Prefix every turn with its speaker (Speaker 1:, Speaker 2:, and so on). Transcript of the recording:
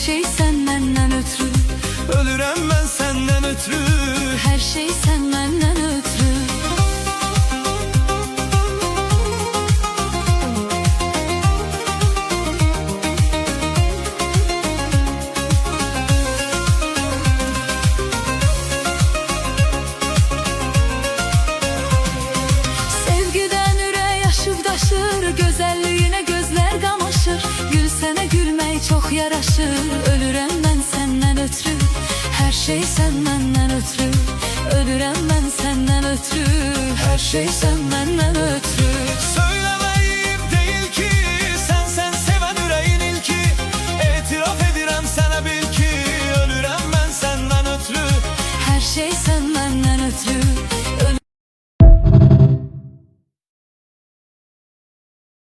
Speaker 1: şey sen menden ötürü.
Speaker 2: Ölürəm mən səndən ötürü.
Speaker 1: Her şey sen menden ötürü. Sevgiden ürək aşıb daşır, gözəlliyinə gözlər qamaşır. Gülsənə gülmək çox yaraşır. Ölürəm mən səndən ötürü. Her şey sen menden ötürü. Ölürəm mən səndən ötürü.
Speaker 2: Hər şey sən məndən ötürü.